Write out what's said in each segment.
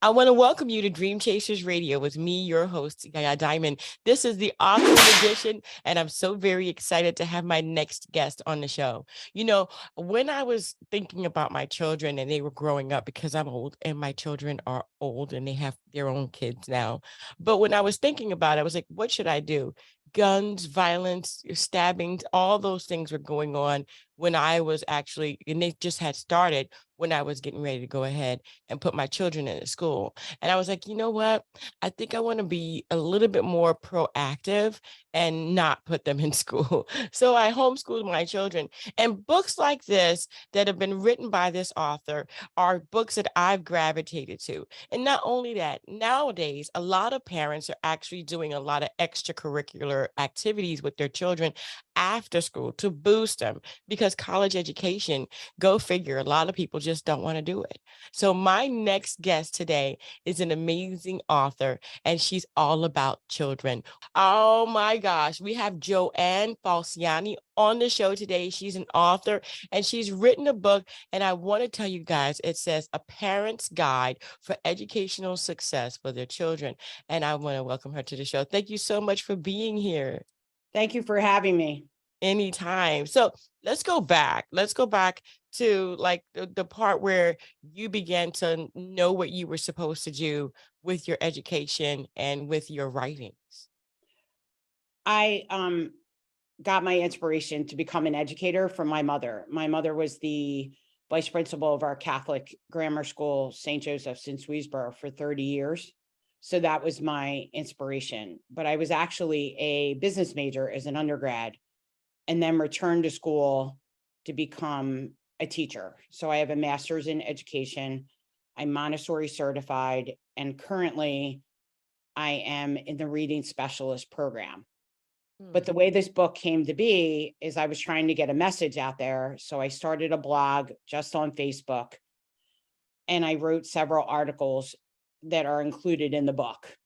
I want to welcome you to Dream Chasers Radio with me, your host, Yaya Diamond. This is the Auckland edition, and I'm so very excited to have my next guest on the show. You know, when I was thinking about my children and they were growing up, because I'm old and my children are old and they have their own kids now. But when I was thinking about it, I was like, what should I do? Guns, violence, stabbings, all those things were going on when I was actually, and they just had started when I was getting ready to go ahead and put my children in a school. And I was like, you know what? I think I want to be a little bit more proactive and not put them in school. So I homeschooled my children. And books like this that have been written by this author are books that I've gravitated to. And not only that, nowadays, a lot of parents are actually doing a lot of extracurricular activities with their children after school to boost them because college education, go figure, a lot of people just don't want to do it. So my next guest today is an amazing author, and she's all about children. Oh my gosh, we have Joann Falciani on the show today. She's an author, and she's written a book, and I want to tell you guys, it says A Parent's Guide for Educational Success for Their Children. And I want to welcome her to the show. Thank you so much for being here. Thank you for having me. Anytime. So let's go back. Let's go back to like the part where you began to know what you were supposed to do with your education and with your writings. I got my inspiration to become an educator from my mother. My mother was the vice principal of our Catholic grammar school, St. Joseph's in Swedesboro, for 30 years. So that was my inspiration. But I was actually a business major as an undergrad and then returned to school to become a teacher. So I have a master's in education. I'm Montessori certified, and currently I am in the reading specialist program. But the way this book came to be is I was trying to get a message out there. So I started a blog just on Facebook, and I wrote several articles that are included in the book.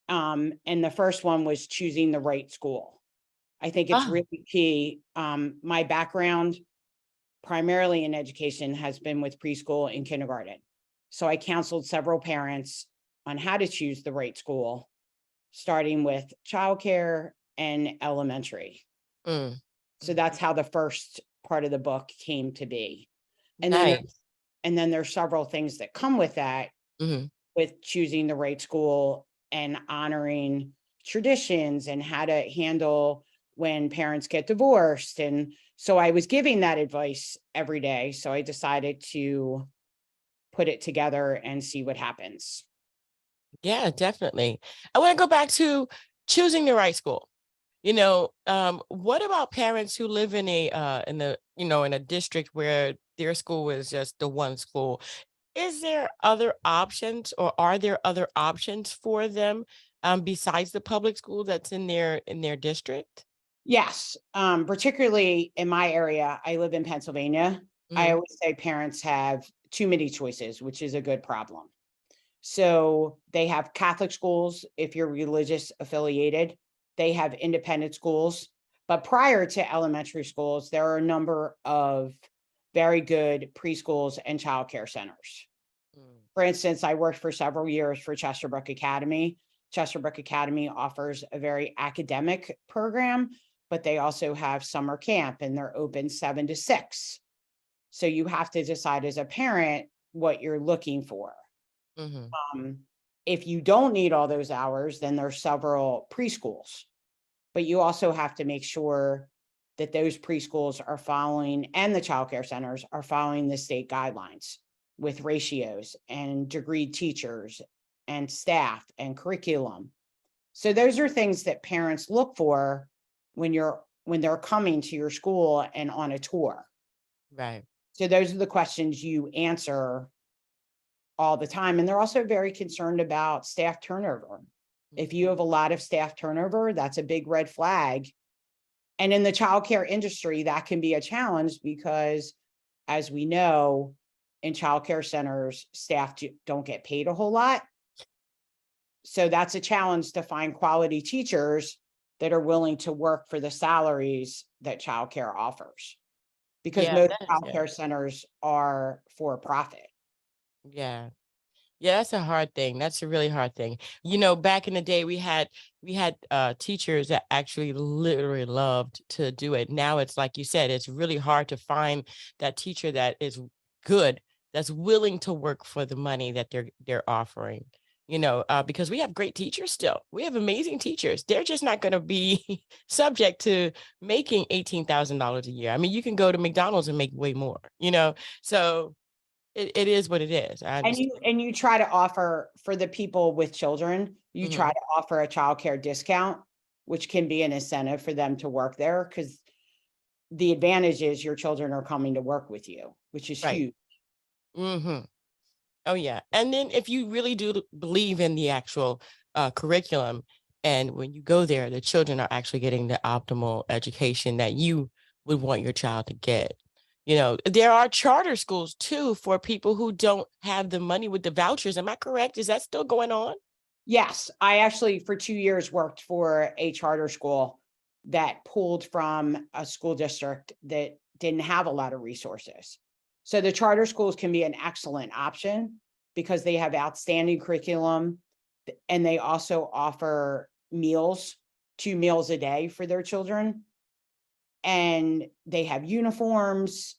And the first one was choosing the right school. I think it's really key. My background, primarily in education, has been with preschool and kindergarten. So I counseled several parents on how to choose the right school, starting with childcare and elementary. So that's how the first part of the book came to be. And then there's several things that come with that, with choosing the right school and honoring traditions and how to handle when parents get divorced. And so I was giving that advice every day. So I decided to put it together and see what happens. Yeah, definitely. I want to go back to choosing the right school. You know, what about parents who live in a district where their school is just the one school? Is there other options, or are there other options for them besides the public school that's in their district? Yes, particularly in my area. I live in Pennsylvania. I always say parents have too many choices, which is a good problem. So they have Catholic schools if you're religious affiliated. They have independent schools. But prior to elementary schools, there are a number of very good preschools and childcare centers. For instance, I worked for several years for Chesterbrook Academy. Chesterbrook Academy offers a very academic program, but they also have summer camp and they're open 7 to 6. So you have to decide as a parent what you're looking for. If you don't need all those hours, then there's several preschools, but you also have to make sure that those preschools are following, and the childcare centers are following the state guidelines with ratios and degreed teachers and staff and curriculum. So those are things that parents look for when they're coming to your school and on a tour. Right. So those are the questions you answer all the time. And they're also very concerned about staff turnover. If you have a lot of staff turnover, that's a big red flag. And in the childcare industry, that can be a challenge because, as we know, in childcare centers, staff don't get paid a whole lot. So that's a challenge to find quality teachers that are willing to work for the salaries that childcare offers, because most childcare centers are for profit. Yeah. Yeah, that's a hard thing. That's a really hard thing. Back in the day, we had teachers that actually literally loved to do it. Now it's like you said, it's really hard to find that teacher that is good, that's willing to work for the money that they're offering. Because we have great teachers still. We have amazing teachers. They're just not going to be subject to making $18,000 a year. I mean, you can go to McDonald's and make way more. So it is what it is. I And understand. you try to offer for the people with children, you try Mhm. to offer a childcare discount, which can be an incentive for them to work there because the advantage is your children are coming to work with you, which is Right. huge. Mhm. Oh, yeah. And then if you really do believe in the actual curriculum, and when you go there, the children are actually getting the optimal education that you would want your child to get. There are charter schools too for people who don't have the money with the vouchers. Am I correct? Is that still going on? Yes, I actually for 2 years worked for a charter school that pulled from a school district that didn't have a lot of resources. So the charter schools can be an excellent option because they have outstanding curriculum and they also offer meals, 2 meals a day for their children. And they have uniforms,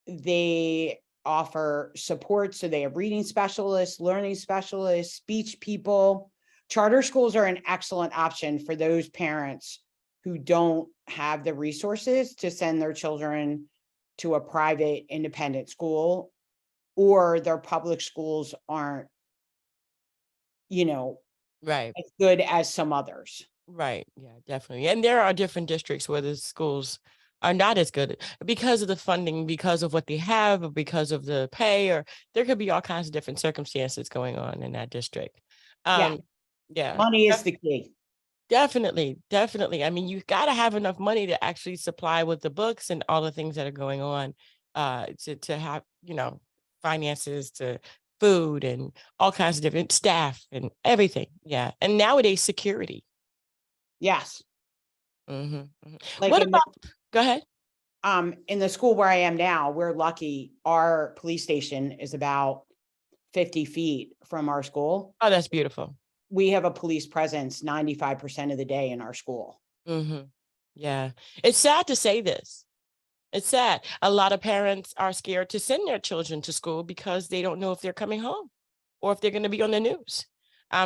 they offer support. So they have reading specialists, learning specialists, speech people. Charter schools are an excellent option for those parents who don't have the resources to send their children to a private independent school, or their public schools aren't, you know, Right. as good as some others. Right. Yeah, definitely. And there are different districts where the schools are not as good because of the funding, because of what they have, or because of the pay, or there could be all kinds of different circumstances going on in that district. Yeah, Um, yeah, money is the key. definitely, definitely. I mean, you got to have enough money to actually supply with the books and all the things that are going on, to have, finances to food and all kinds of different staff and everything. Yeah. And nowadays security. Yes. Mhm, mhm. Like What about Go ahead. in the school where I am now, we're lucky. Our police station is about 50 feet from our school. Oh, that's beautiful. We have a police presence 95% of the day in our school. Mhm. Yeah. It's sad to say this. It's sad. A lot of parents are scared to send their children to school because they don't know if they're coming home or if they're going to be on the news.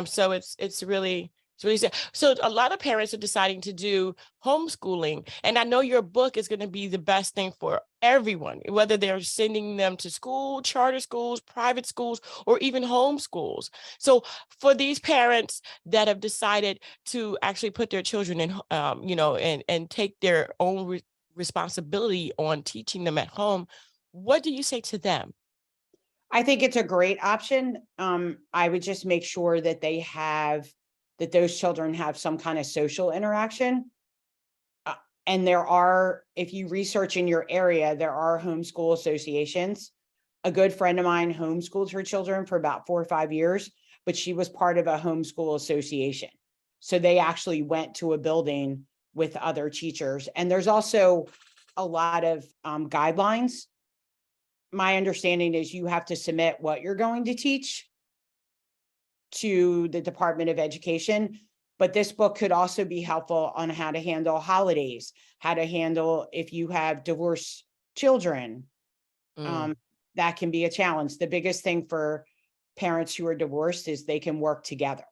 So it's really sad. So a lot of parents are deciding to do homeschooling, and I know your book is going to be the best thing for everyone, whether they're sending them to school, charter schools, private schools, or even homeschools. So for these parents that have decided to actually put their children in, and take their own responsibility on teaching them at home, what do you say to them? I think it's a great option. I would just make sure that that those children have some kind of social interaction. Uh, and if you research in your area, there are homeschool associations. A good friend of mine homeschooled her children for about 4 or 5 years, but she was part of a homeschool association. So they actually went to a building with other teachers. And there's also a lot of guidelines. My understanding is you have to submit what you're going to teach to the Department of Education. But this book could also be helpful on how to handle holidays, how to handle if you have divorced children. Mm, Um, that can be a challenge. The biggest thing for parents who are divorced is they can work together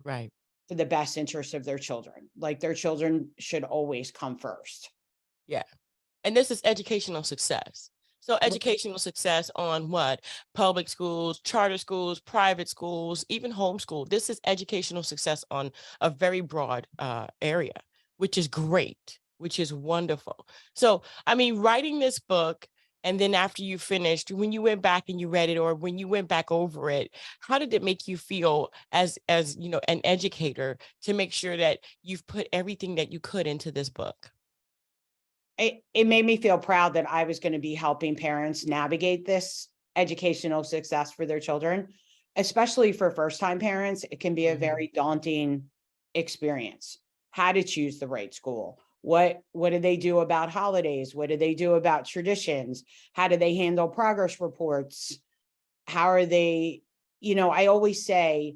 right. for the best interest of their children. Like their children should always come first. Yeah. And this is educational success. So educational success on what? Public schools, charter schools, private schools, even homeschool. This is educational success on a very broad area, which is great, which is wonderful. So, I mean, writing this book, and then after you finished, when you went back and you read it, or when you went back over it, how did it make you feel as an educator, to make sure that you've put everything that you could into this book? It made me feel proud that I was going to be helping parents navigate this educational success for their children, especially for first time parents. It can be a Mhm. very daunting experience. How to choose the right school. What do they do about holidays? What do they do about traditions? How do they handle progress reports? How are they, I always say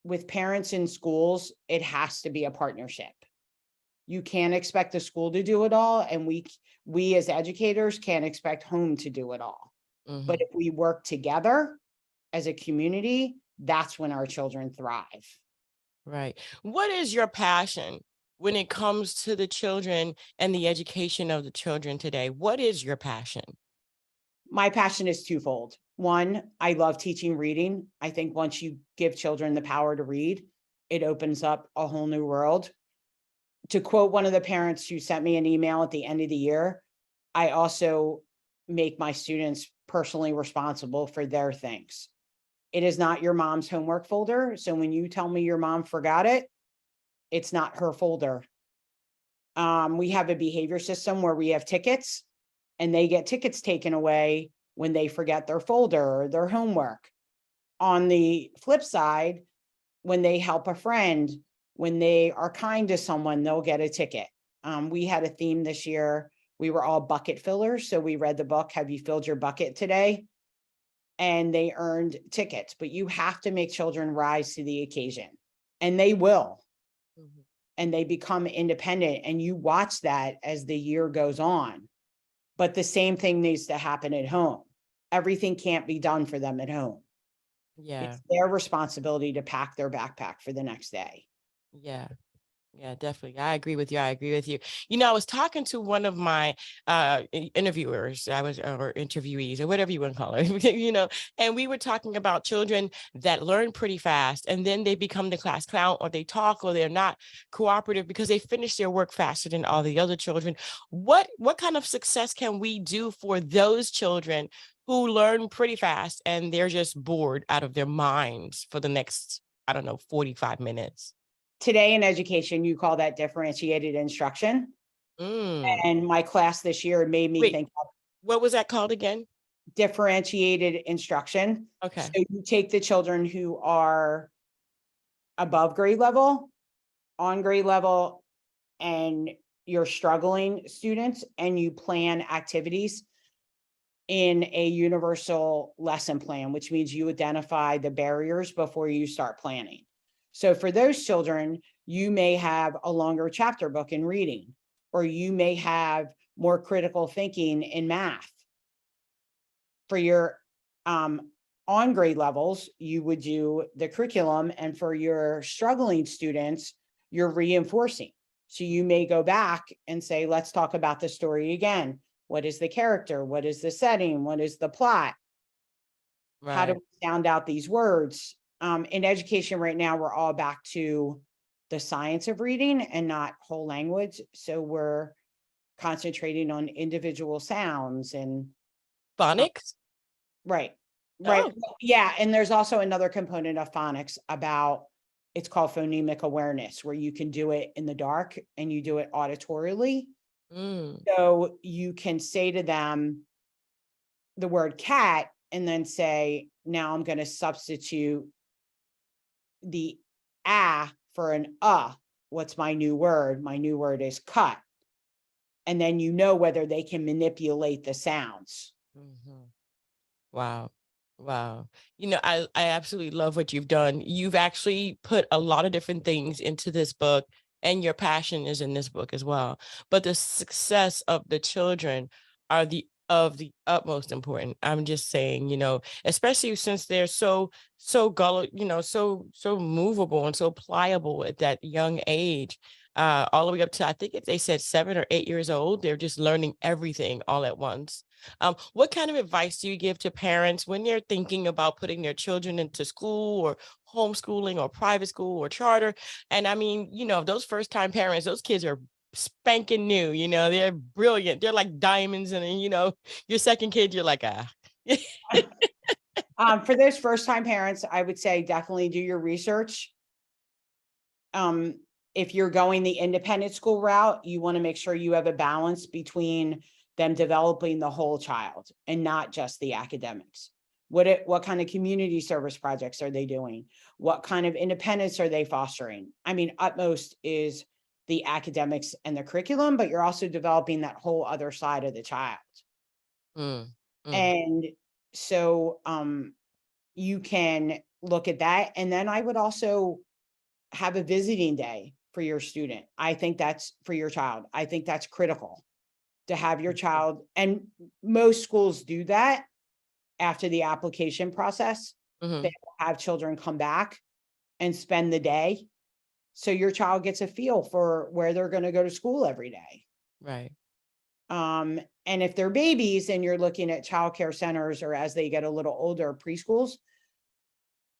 with parents in schools, it has to be a partnership. You can't expect the school to do it all, and we as educators can't expect home to do it all. But Mhm. if we work together as a community, that's when our children thrive. Right. What is your passion when it comes to the children and the education of the children today? What is your passion? My passion is twofold. One, I love teaching reading. I think once you give children the power to read, it opens up a whole new world. To quote one of the parents who sent me an email at the end of the year, I also make my students personally responsible for their things. It is not your mom's homework folder. So when you tell me your mom forgot it, it's not her folder. We have a behavior system where we have tickets, and they get tickets taken away when they forget their folder or their homework. On the flip side, when they help a friend, when they are kind to someone, they'll get a ticket. We had a theme this year. We were all bucket fillers. So we read the book, Have You Filled Your Bucket Today? And they earned tickets. But you have to make children rise to the occasion, and they will. Mhm. And they become independent. And you watch that as the year goes on. But the same thing needs to happen at home. Everything can't be done for them at home. Yeah. It's their responsibility to pack their backpack for the next day. Yeah. Yeah, definitely. I agree with you. I agree with you. I was talking to one of my interviewers, or interviewees, or whatever you want to call it, and we were talking about children that learn pretty fast and then they become the class clown, or they talk, or they're not cooperative because they finish their work faster than all the other children. What kind of success can we do for those children who learn pretty fast and they're just bored out of their minds for the next, I don't know, 45 minutes? Today in education, you call that differentiated instruction. Mm. And my class this year made me Wait, think of what was that called again? differentiated instruction. So Okay. you take the children who are above grade level, on grade level, and your struggling students, and you plan activities in a universal lesson plan, which means you identify the barriers before you start planning. So for those children, you may have a longer chapter book in reading, or you may have more critical thinking in math. For your on grade levels, you would do the curriculum, and for your struggling students, you're reinforcing. So you may go back and say, let's talk about the story again. What is the character? What is the setting? What is the plot? How do Right. we sound out these words? In education right now, we're all back to the science of reading and not whole language. So we're concentrating on individual sounds and Phonics? right. Right. Oh. Yeah. And there's also another component of phonics about it's called phonemic awareness, where you can do it in the dark and you do it auditorially. Mm. So you can say to them the word cat and then say, now I'm going to substitute the for an What's my new word? My new word is cut. And then you know whether they can manipulate the sounds. Mhm. Wow. Wow. I absolutely love what you've done. You've actually put a lot of different things into this book, and your passion is in this book as well. But the success of the children are the utmost important. I'm just saying, especially since they're so gullible, so movable and so pliable at that young age. All the way up to, I think if they said 7 or 8 years old, they're just learning everything all at once. What kind of advice do you give to parents when they're thinking about putting their children into school, or homeschooling, or private school, or charter? And I mean, those first time parents, those kids are spanking new, they're brilliant. They're like diamonds. And then, your second kid, you're like, ah. For those first time parents, I would say definitely do your research. Um, if you're going the independent school route, you want to make sure you have a balance between them developing the whole child and not just the academics. What kind of community service projects are they doing? What kind of independence are they fostering? I mean, utmost is the academics and the curriculum, but you're also developing that whole other side of the child. Mm, mm, And so you can look at that. And then I would also have a visiting day for your student. I think that's for your child. I think that's critical to have your child. And most schools do that after the application process. Mhm. They have children come back and spend the day. So your child gets a feel for where they're going to go to school every day. Right. And if they're babies and you're looking at childcare centers, or as they get a little older, preschools,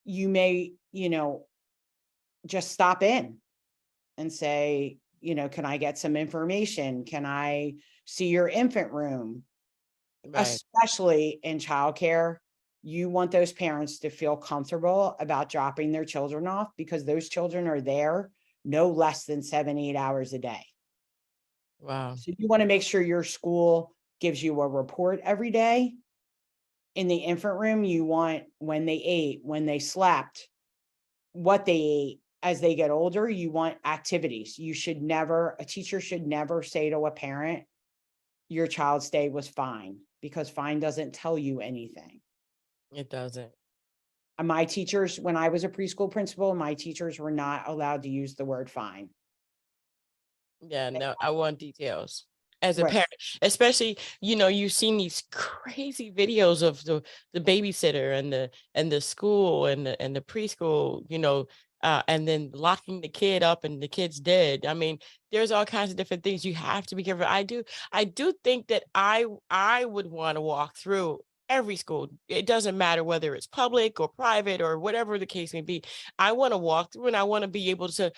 you may, just stop in and say, can I get some information? Can I see your infant room? Right. Especially in childcare, you want those parents to feel comfortable about dropping their children off, because those children are there no less than 7, 8 hours a day. Wow. So you want to make sure your school gives you a report every day. In the infant room, you want when they ate, when they slept, what they ate. As they get older, you want activities. A teacher should never say to a parent, your child's day was fine, because fine doesn't tell you anything. It doesn't. And my teachers, when I was a preschool principal, my teachers were not allowed to use the word fine. Yeah, no, I want details as a Right. parent, especially, you've seen these crazy videos of the babysitter and the school and the preschool, and then locking the kid up and the kid's dead. I mean, there's all kinds of different things you have to be careful. I do think that I would want to walk through every school. It doesn't matter whether it's public or private or whatever the case may be. I want to walk through and I want to be able to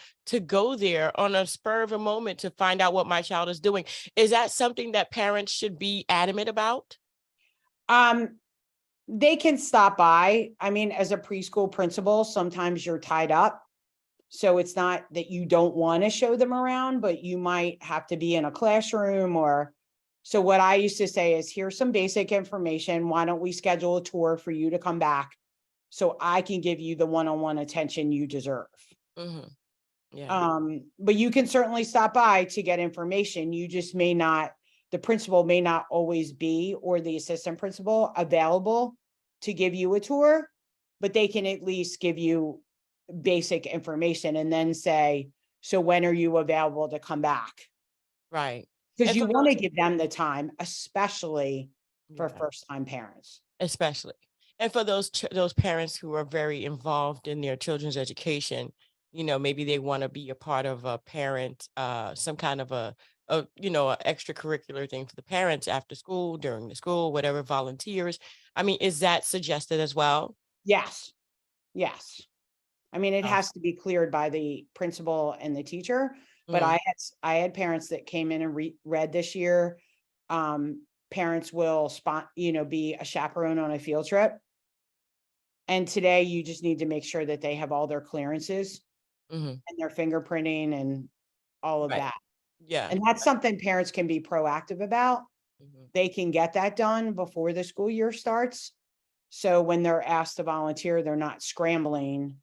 go there on a spur of a moment to find out what my child is doing. Is that something that parents should be adamant about? Um, they can stop by. I mean, as a preschool principal, sometimes you're tied up. So it's not that you don't want to show them around, but you might have to be in a classroom or. So what I used to say is, here's some basic information. Why don't we schedule a tour for you to come back so I can give you the one-on-one attention you deserve? Hmm. Yeah. But you can certainly stop by to get information. You just may not, the principal may not always be, or the assistant principal available to give you a tour, but they can at least give you basic information and then say, so when are you available to come back? Right. Because And you for want those, to give them the time, especially for yeah, first time parents. especially. And for those parents who are very involved in their children's education, maybe they want to be a part of a parent, some kind of a extracurricular thing for the parents after school, during the school, whatever, volunteers. I mean, is that suggested as well? Yes. Yes. I mean, it Awesome. has to be cleared by the principal and the teacher, but Mhm. I had parents that came in and read this year. Parents will be a chaperone on a field trip. And today you just need to make sure that they have all their clearances Mhm. and their fingerprinting and all of Right. that. Yeah. And that's something parents can be proactive about. Mhm. They can get that done before the school year starts. So when they're asked to volunteer, they're not scrambling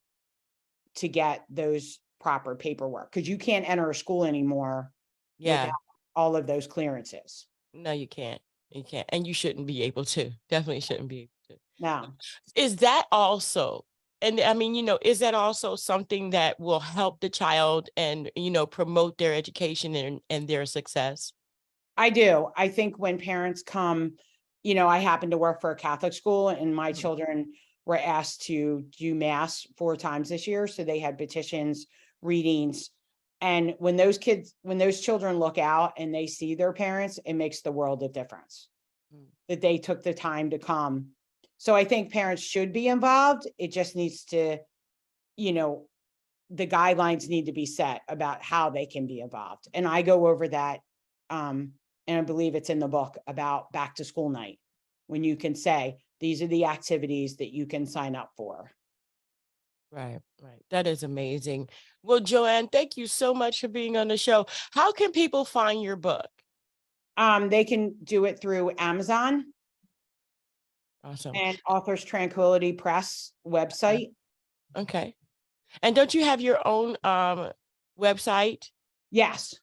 to get those proper paperwork, because you can't enter a school anymore without Yeah. all of those clearances. No, you can't. You can't. And you shouldn't be able to. Definitely shouldn't be able to. Now, Is that also, and I mean, is that also something that will help the child and, promote their education and their success? I do. I think when parents come, I happen to work for a Catholic school, and my Mhm. children were asked to do mass 4 times this year. So they had petitions, readings. And when those children look out and they see their parents, it makes the world of difference Mm. that they took the time to come. So I think parents should be involved. It just needs to, you know, the guidelines need to be set about how they can be involved. And I go over that. And I believe it's in the book about back to school night, when you can say, these are the activities that you can sign up for. Right, right. That is amazing. Well, Joanne, thank you so much for being on the show. How can people find your book? They can do it through Amazon Awesome. and Authors Tranquility Press Okay. website. Okay. And don't you have your own website? Yes.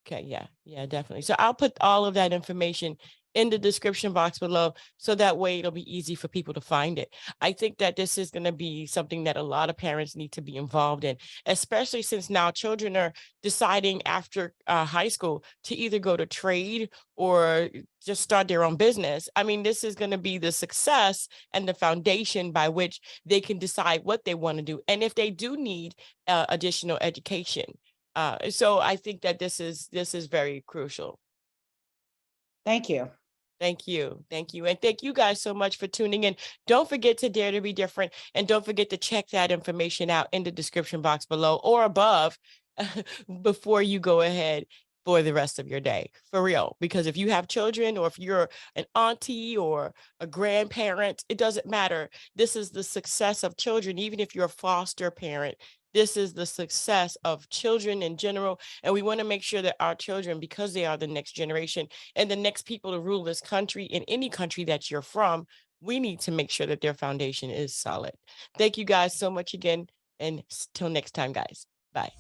Okay, yeah, yeah, definitely. So I'll put all of that information in the description box below, so that way it'll be easy for people to find it. I think that this is going to be something that a lot of parents need to be involved in, especially since now children are deciding after high school to either go to trade or just start their own business. I mean, this is going to be the success and the foundation by which they can decide what they want to do, and if they do need additional education. So I think that this is very crucial. Thank you. Thank you. Thank you. And thank you guys so much for tuning in. Don't forget to dare to be different. And don't forget to check that information out in the description box below or above before you go ahead for the rest of your day, for real. Because if you have children, or if you're an auntie or a grandparent, it doesn't matter. This is the success of children. Even if you're a foster parent, this is the success of children in general. And we want to make sure that our children, because they are the next generation and the next people to rule this country, in any country that you're from, we need to make sure that their foundation is solid. Thank you guys so much again. And till next time, guys. Bye.